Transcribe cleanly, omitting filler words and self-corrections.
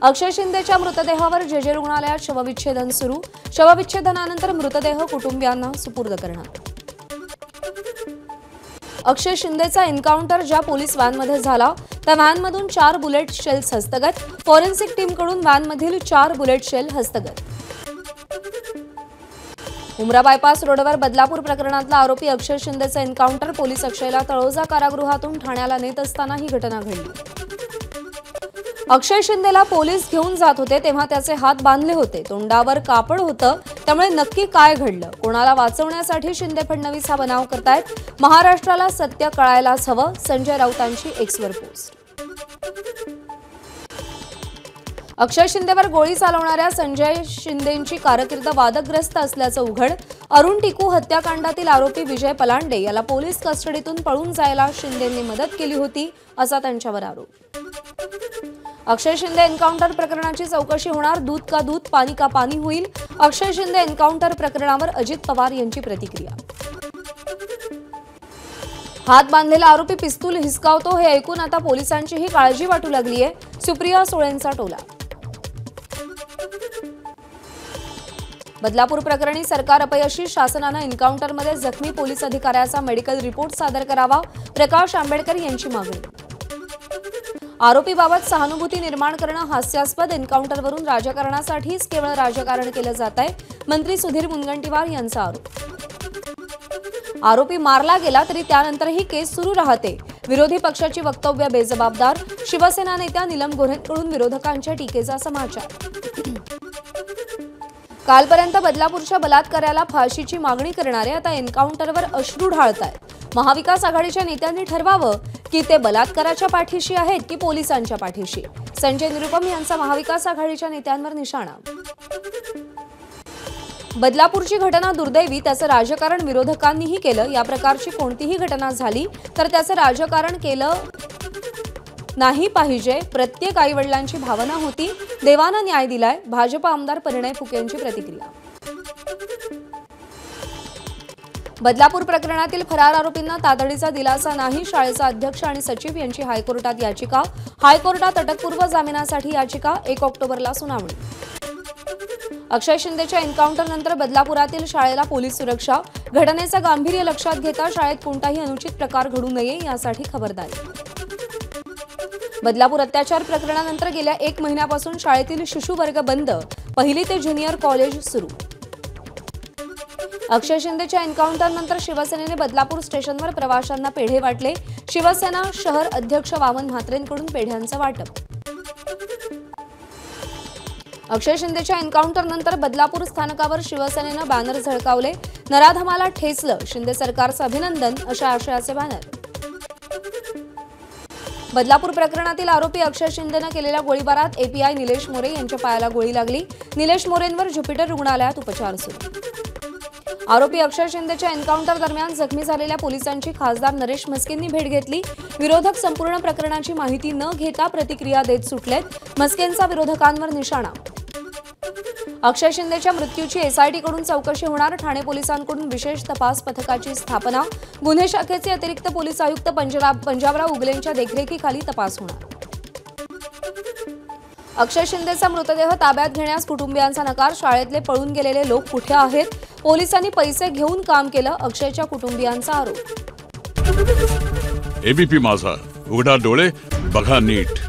अक्षय शिंदेच्या मृतदेहावर जे रुग्णालयात शवविच्छेदन सुरू। शवविच्छेदनानंतर मृतदेह कुटुंबियांना सुपूर्द करणार। अक्षय शिंदेचा एन्काउंटर ज्या पोलीस व्हॅनमध्ये झाला त्या व्हॅनमधून 4 बुलेट शेल्स हस्तगत। फॉरेन्सिक टीमकडून व्हॅनमधील 4 बुलेट शेल हस्तगत। उमरा बायपास रोडवर बदलापूर प्रकरणातला आरोपी अक्षय शिंदेचा एन्काउंटर। पोलीस अक्षयला तळोजा कारागृहातून ठाण्याला नेत असताना ही घटना घडली। अक्षय शिंदेला पोलीस घेऊन जात होते तेव्हा त्याचे हात बांधले होते, तोंडावर कापड होतं, त्यामुळे नक्की काय घडलं, कोणाला वाचवण्यासाठी शिंदे फडणवीस हा बनाव करतायत, महाराष्ट्राला सत्य कळायलाच हवं। Sanjay राऊतांची Xavier post. अक्षय शिंदेवर गोळी चालवणाऱ्या संजय शिंदेंची कारकीर्द वादग्रस्त असल्याचं उघड। अरुण टिकू हत्याकांडातील आरोपी विजय पलांडे याला पोलीस कस्टडीतून पळून जायला शिंदेंनी मदत केली होती असा त्यांच्यावर आरोप। अक्षय शिंदे एन्काउंटर प्रकरणाची चौकशी होणार, दूध का दूध पानी का पानी होईल। अक्षय शिंदे एन्काउंटर प्रकरणावर अजित पवार यांची प्रतिक्रिया। हात बांधलेला आरोपी पिस्तूल हिसकावतो हे ऐकून आता पोलिसांचीही काळजी वाटू लागली आहे। सुप्रिया सुळेंचा टोला। बदलापूर प्रकरणी सरकार अपयशी, शासनानं एन्काउंटरमध्ये जखमी पोलीस अधिकाऱ्याचा मेडिकल रिपोर्ट सादर करावा। प्रकाश आंबेडकर यांची मागणी। आरोपीबाबत सहानुभूती निर्माण करणं हास्यास्पद, एन्काउंटरवरून राजकारणासाठीच केवळ राजकारण केलं जात आहे। मंत्री सुधीर मुनगंटीवार यांचा आरोप। आरोपी मारला गेला तरी त्यानंतरही केस सुरू राहते। विरोधी पक्षाची वक्तव्य बेजबाबदार। शिवसेना नेत्या नीलम गोऱ्हेंकडून विरोधकांच्या टीकेचा समाचार। कालपर्यंत बदलापूरच्या बलात्काराला फाशीची मागणी करणारे आता एन्काउंटरवर अश्रू ढाळतायत। महाविकास आघाडीच्या नेत्यांनी ठरवावं की ते बलात्काराच्या पाठीशी आहेत की पोलिसांच्या पाठीशी। संजय निरुपम यांचा महाविकास आघाडीच्या नेत्यांवर निशाणा। बदलापूरची घटना दुर्दैवी, त्याचं राजकारण विरोधकांनीही केलं। या प्रकारची कोणतीही घटना झाली तर त्याचं राजकारण केलं नाही पाहिजे। प्रत्येक आईवडिलांची भावना होती, देवानं न्याय दिलाय। भाजप आमदार परिणय फुकेंची प्रतिक्रिया। बदलापूर प्रकरणातील फरार आरोपींना तातडीचा दिलासा नाही। शाळेचा अध्यक्ष आणि सचिव यांची हायकोर्टात याचिका। हायकोर्टात अटकपूर्व जामिनासाठी याचिका। 1 ऑक्टोबरला सुनावणी। अक्षय शिंदेच्या एन्काउंटरनंतर बदलापुरातील शाळेला पोलीस सुरक्षा। घटनेचं गांभीर्य लक्षात घेता शाळेत कोणताही अनुचित प्रकार घडू नये यासाठी खबरदारी। बदलापूर अत्याचार प्रकरणानंतर गेल्या 1 महिन्यापासून शाळेतील शिशु वर्ग बंद, पहिली ते ज्युनियर कॉलेज सुरू। अक्षय शिंदेच्या एन्काउंटरनंतर शिवसेनेने बदलापूर स्टेशनवर प्रवाशांना पेढे वाटले। शिवसेना शहर अध्यक्ष वामन म्हात्रेंकडून पेढ्यांचं वाटप। अक्षय शिंदेच्या एन्काउंटरनंतर बदलापूर स्थानकावर शिवसेनेनं बॅनर झळकावले। नराधमाला ठेचलं, शिंदे सरकारचं अभिनंदन अशा आशयाचे बॅनर। बदलापूर प्रकरणातील आरोपी अक्षय शिंदेनं केलेल्या गोळीबारात एपीआय निलेश मोरे यांच्या पायाला गोळी लागली। निलेश मोरेंवर ज्युपिटर रुग्णालयात उपचार सुरू। आरोपी अक्षय शिंदेच्या एन्काउंटर दरम्यान जखमी झालेल्या पोलिसांची खासदार नरेश म्हस्केंनी भेट घेतली। विरोधक संपूर्ण प्रकरणाची माहिती न घेता प्रतिक्रिया देत सुटलेत। म्हस्केंचा विरोधकांवर निशाणा। अक्षय शिंदेच्या मृत्यूची एसआयटीकडून चौकशी होणार। ठाणे पोलिसांकडून विशेष तपास पथकाची स्थापना। गुन्हे शाखेचे अतिरिक्त पोलीस आयुक्त पंजाबराव उगलेंच्या देखरेखीखाली तपास होणार। अक्षय शिंदेचा मृतदेह ताब्यात घेण्यास कुटुंबियांचा नकार। शाळेतले पळून गेलेले लोक कुठे आहेत? पोलिसांनी पैसे घेऊन काम केलं, अक्षयच्या कुटुंबियांचा आरोप। एबीपी माझा, उघडा डोळे बघा नीट।